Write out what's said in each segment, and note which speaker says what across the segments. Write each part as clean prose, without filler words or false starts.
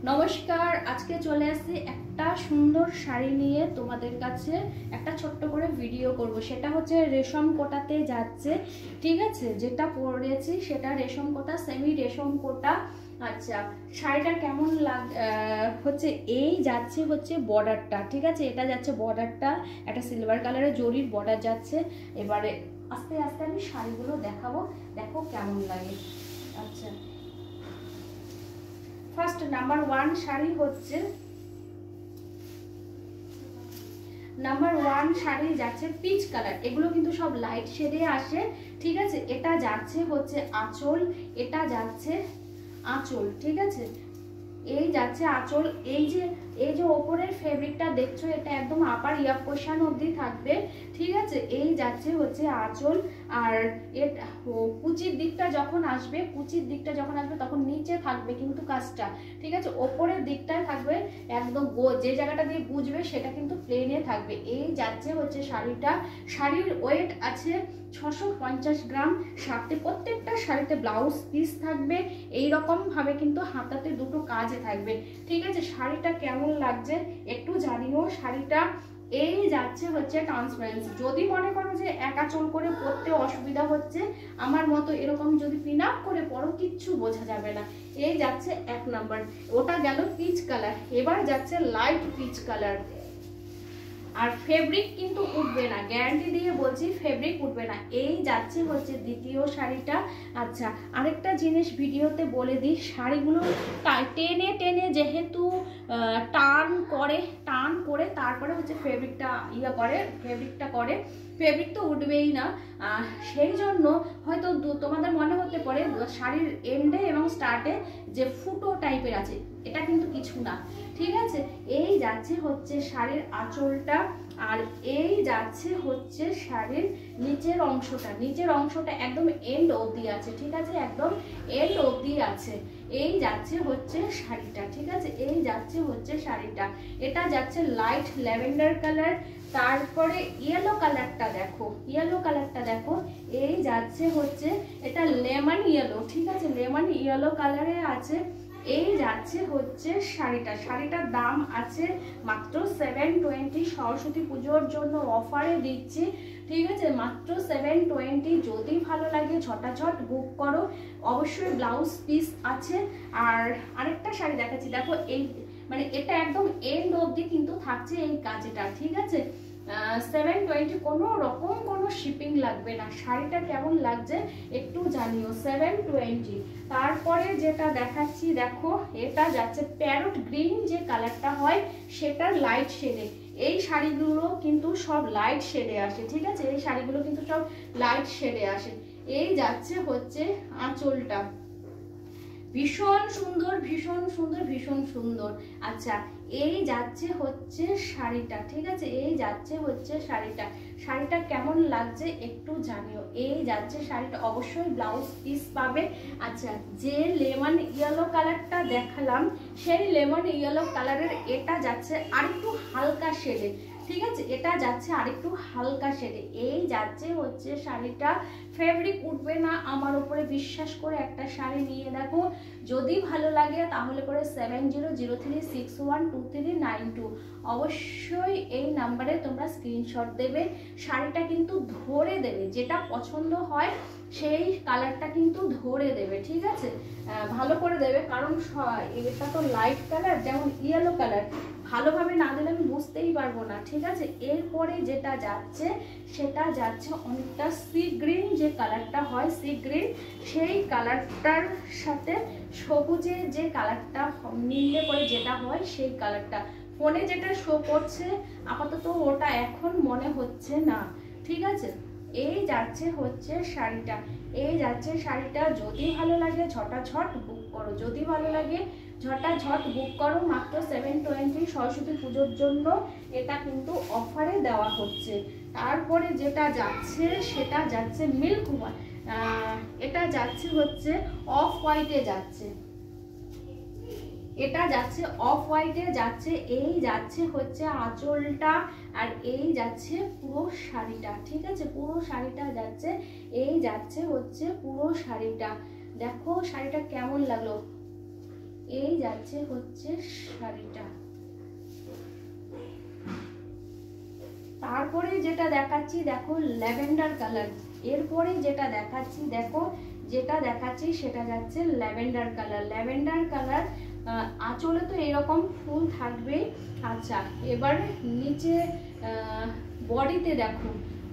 Speaker 1: নমস্কার, আজকে চলে আসছি একটা সুন্দর শাড়ি নিয়ে তোমাদের কাছে একটা ছোট্ট করে ভিডিও করব। সেটা হচ্ছে রেশম কোটাতে যাচ্ছে, ঠিক আছে। যেটা পরেছি সেটা রেশম কোটা, সেমি রেশম কোটা। আচ্ছা, শাড়িটা কেমন হচ্ছে এই যাচ্ছে হচ্ছে বর্ডারটা, ঠিক আছে। এটা যাচ্ছে বর্ডারটা, একটা সিলভার কালারের জরির বর্ডার যাচ্ছে। এবারে আস্তে আস্তে আমি শাড়িগুলো দেখাবো, দেখো কেমন লাগে। আচ্ছা, ফার্স্ট নাম্বার 1 শাড়ি হচ্ছে, নাম্বার 1 শাড়ি যাচ্ছে পিচ কালার। এগুলো কিন্তু সব লাইট শেডে আসে, ঠিক আছে। এটা যাচ্ছে হচ্ছে আঁচল, এটা যাচ্ছে আঁচল, ঠিক আছে। এই যাচ্ছে আঁচল। এই যে ওপরের ফেব্রিকটা দেখছো, এটা একদম আপার ইয়ার পোর্শন অবধি থাকবে, ঠিক আছে। এই যাচ্ছে হচ্ছে আঁচল। আর কুচির দিকটা যখন আসবে, তখন নিচে থাকবে কিন্তু কাজটা, ঠিক আছে। ওপরের দিকটায় থাকবে একদম, যে জায়গাটা দিয়ে বুঝবে সেটা কিন্তু প্লেনে থাকবে। এই যাচ্ছে হচ্ছে শাড়িটা। শাড়ির ওয়েট আছে 650 গ্রাম। সাথে প্রত্যেকটা শাড়িতে ব্লাউজ পিস থাকবে, এইরকম ভাবে কিন্তু হাতাতে দুটো কাজে থাকবে, ঠিক আছে। শাড়িটা কেমন লাগছে একটু জানিও। শাড়িটা এই যাচ্ছে হচ্ছে ট্রান্সপারেন্সি। যদি মনে করো যে একা চোল করে পরতে অসুবিধা হচ্ছে, আমার মতো এরকম যদি পিন আপ করে পরো, কিচ্ছু বোঝা যাবে না। এই যাচ্ছে 1 নাম্বার, ওটা গেল পিচ কালার। এবার যাচ্ছে লাইট পিচ কালার। আর ফেব্রিক কিন্তু উঠবে না, গ্যারান্টি দিয়ে বলছি, ফেব্রিক উঠবে না। এই যাচ্ছে হচ্ছে দ্বিতীয় শাড়িটা। আচ্ছা, আরেকটা জিনিস ভিডিওতে বলে দিই, শাড়িগুলো টেনে টেনে যেহেতু টান করে তারপরে হচ্ছে ফেব্রিকটা করে, ফেব্রিক তো উঠবেই না। সেই জন্য হয়তো তোমাদের মনে হতে পারে শাড়ির এন্ডে এবং স্টার্টে যে ফুটো টাইপের আছে, এটা কিন্তু কিছু না, ঠিক আছে। এই যাচ্ছে হচ্ছে শাড়ির আঁচলটা, আর এই যাচ্ছে হচ্ছে শাড়ির নিচের অংশটা একদম এন্ড অবধি আছে, ঠিক আছে, একদম এন্ড অবধি আছে। এই যাচ্ছে হচ্ছে শাড়িটা, ঠিক আছে। এই যাচ্ছে হচ্ছে শাড়িটা। এটা যাচ্ছে লাইট ল্যাভেন্ডার কালার। তারপরে ইয়েলো কালারটা দেখো, এই যাচ্ছে হচ্ছে এটা লেমন ইয়েলো, ঠিক আছে, লেমন ইয়েলো কালারে আছে। এই যাচ্ছে হচ্ছে শাড়িটার দাম আছে মাত্র 720। সরস্বতী পুজোর জন্য অফারে দিচ্ছি, ঠিক আছে, মাত্র 720। যদি ভালো লাগে ঝটাঝট বুক করো। অবশ্যই ব্লাউজ পিস আছে। আর আরেকটা শাড়ি দেখাচ্ছি, দেখো এই মানে এটা একদম এন্ড অবধি কিন্তু থাকছে এই কাজটা, ঠিক আছে। 720, কোনো রকম কোনো শিপিং লাগবে না। শাড়িটা কেমন লাগছে একটু জানিও। 720। তারপরে যেটা দেখাচ্ছি দেখো, এটা যাচ্ছে প্যারট গ্রিন, যে কালারটা হয় সেটার লাইট শেডে। এই শাড়িগুলো কিন্তু সব লাইট শেডে আসে, ঠিক আছে। এই শাড়িগুলো কিন্তু সব লাইট শেডে আসে। এই যাচ্ছে হচ্ছে আঁচলটা, ভীষণ সুন্দর, ভীষণ সুন্দর, ভীষণ সুন্দর। আচ্ছা, এই যাচ্ছে হচ্ছে শাড়িটা, ঠিক আছে। এই যাচ্ছে হচ্ছে শাড়িটা কেমন লাগছে একটু জানিও। এই যাচ্ছে শাড়িটা, অবশ্যই ব্লাউজ পিস পাবে। আচ্ছা, যে লেমন ইয়েলো কালারটা দেখালাম, সেই লেমন ইয়েলো কালারের এটা যাচ্ছে আরেকটু হালকা শেডে, ঠিক আছে। এটা যাচ্ছে আরেকটু হালকা শেডে। এই যাচ্ছে হচ্ছে শাড়িটা। ফেব্রিক উঠবে না, আমার উপরে বিশ্বাস করে একটা শাড়ি নিয়ে দেখো। যদি ভালো লাগে তাহলে করে 7003612392 অবশ্যই এই নাম্বারে তোমরা স্ক্রিনশট দেবে। শাড়িটা কিন্তু ধরে দেবে, যেটা পছন্দ হয় সেই কালারটা কিন্তু ধরে দেবে, ঠিক আছে, ভালো করে দেবে। কারণ এটা তো লাইট কালার, যেমন ইয়েলো কালার, ভালোভাবে না দিলে আমি বুঝতেই পারবো না, ঠিক আছে। এরপরে যেটা যাচ্ছে সেটা যাচ্ছে অনেকটা সি গ্রিন, যে কালারটা হয় সি গ্রিন, সেই কালারটার সাথে সবুজে যে কালারটা মিললে পরে যেটা হয় সেই কালারটা। ফোনে যেটা শো করছে আপাতত ওটা এখন মনে হচ্ছে না, ঠিক আছে। এই যাচ্ছে হচ্ছে শাড়িটা। এই যাচ্ছে শাড়িটা। যদি ভালো লাগে ঝটাঝট বুক করো, যদি ভালো লাগে ঝটাঝট বুক করো। মাত্র 720 সরস্বতী পুজোর জন্য এটা কিন্তু অফারে দেওয়া হচ্ছে। তারপরে যেটা যাচ্ছে সেটা যাচ্ছে মিল্ক হোয়াইট, এটা যাচ্ছে হচ্ছে অফ হোয়াইটে যাচ্ছে, এটা যাচ্ছে অফ হোয়াইটে যাচ্ছে। এই যাচ্ছে হচ্ছে আঁচলটা, আর এই যাচ্ছে পুরো শাড়িটা, ঠিক আছে, পুরো শাড়িটা যাচ্ছে। এই যাচ্ছে হচ্ছে পুরো শাড়িটা। দেখো শাড়িটা কেমন লাগলো। এই যাচ্ছে হচ্ছে শাড়িটা। তারপরে যেটা দেখাচ্ছি দেখো ল্যাভেন্ডার কালার। এরপরে যেটা দেখাচ্ছি দেখো, যেটা দেখাচ্ছি সেটা যাচ্ছে ল্যাভেন্ডার কালার। ল্যাভেন্ডার কালার আঁচলে তো এরকম ফুল থাকবে। আচ্ছা, এবার নিচে বডিতে দেখো,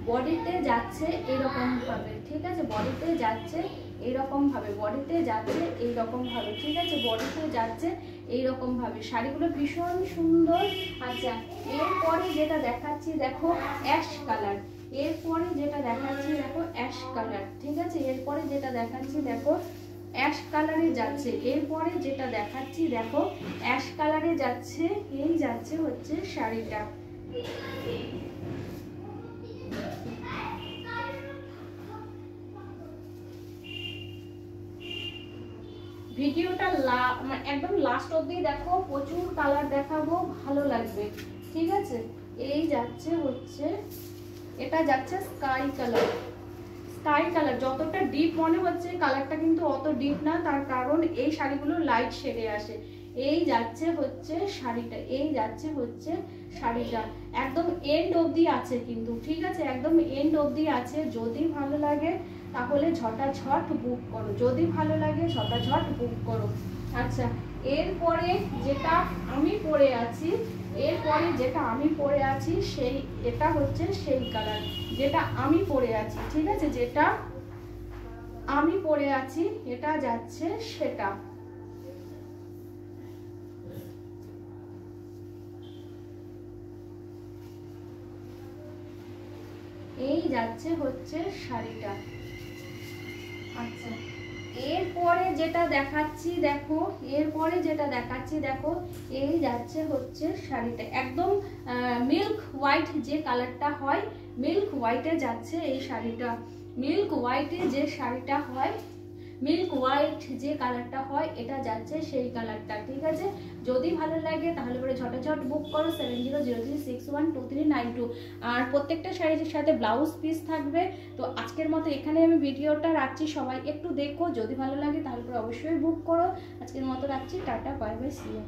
Speaker 1: বডিতে যাচ্ছে এরকম ভাবে, ঠিক আছে, বডিতে যাচ্ছে এইরকম ভাবে, বডিতে যাচ্ছে এইরকম ভাবে, ঠিক আছে, বডিতে যাচ্ছে এইরকম ভাবে। শাড়িগুলো ভীষণ সুন্দর। আচ্ছা, এরপরে যেটা দেখাচ্ছি দেখো অ্যাশ কালার। এরপরে যেটা দেখাচ্ছি দেখো অ্যাশ কালার, ঠিক আছে, এরপরে যেটা দেখাচ্ছি দেখো অ্যাশ কালারে যাচ্ছে। এরপরে যেটা দেখাচ্ছি দেখো অ্যাশ কালারে যাচ্ছে। এই যাচ্ছে হচ্ছে শাড়িটা। ভিডিওটা একদম লাস্ট অবধি দেখো, প্রচুর কালার দেখাবো, ভালো লাগবে, ঠিক আছে। এই যাচ্ছে হচ্ছে, এটা যাচ্ছে স্কাই কালার। স্কাই কালার যতটা ডিপ মনে হচ্ছে কালারটা কিন্তু অত ডিপ না, তার কারণ এই শাড়িগুলো লাইট শেডে আসে। এই যাচ্ছে হচ্ছে শাড়িটা, এই যাচ্ছে হচ্ছে শাড়িটা। একদম এন্ড অবধি আছে কিন্তু, ঠিক আছে, একদম এন্ড অবধি আছে। যদি ভালো লাগে তাহলে ঝটাঝট বুক করো, যদি ভালো লাগে ঝটাঝট বুক করো। আচ্ছা, এরপরে যেটা আমি পরে আছি, এরপরে যেটা আমি পরে আছি সেই, এটা হচ্ছে সেই কালার যেটা আমি পরে আছি, ঠিক আছে, যেটা আমি পরে আছি এটা যাচ্ছে সেটা। এই যাচ্ছে হচ্ছে শাড়িটা। আচ্ছা, এরপরে যেটা দেখাচ্ছি দেখো, এরপরে যেটা দেখাচ্ছি দেখো, এই যাচ্ছে হচ্ছে শাড়িটা। একদম মিল্ক হোয়াইট যে কালারটা হয়, মিল্ক হোয়াইটে যাচ্ছে এই শাড়িটা। মিল্ক হোয়াইটে যে শাড়িটা হয়, মিল্ক হোয়াইট যে কালারটা হয় এটা যাচ্ছে সেই কালারটা, ঠিক আছে। যদি ভালো লাগে তাহলে পরে ঝটাঝট বুক করো 7003612392। আর প্রত্যেকটা শাড়ির সাথে ব্লাউজ পিস থাকবে। তো আজকের মতো এখানে আমি ভিডিওটা রাখছি, সবাই একটু দেখো, যদি ভালো লাগে তাহলে পরে অবশ্যই বুক করো। আজকের মতো রাখছি, tata, bye bye, see you.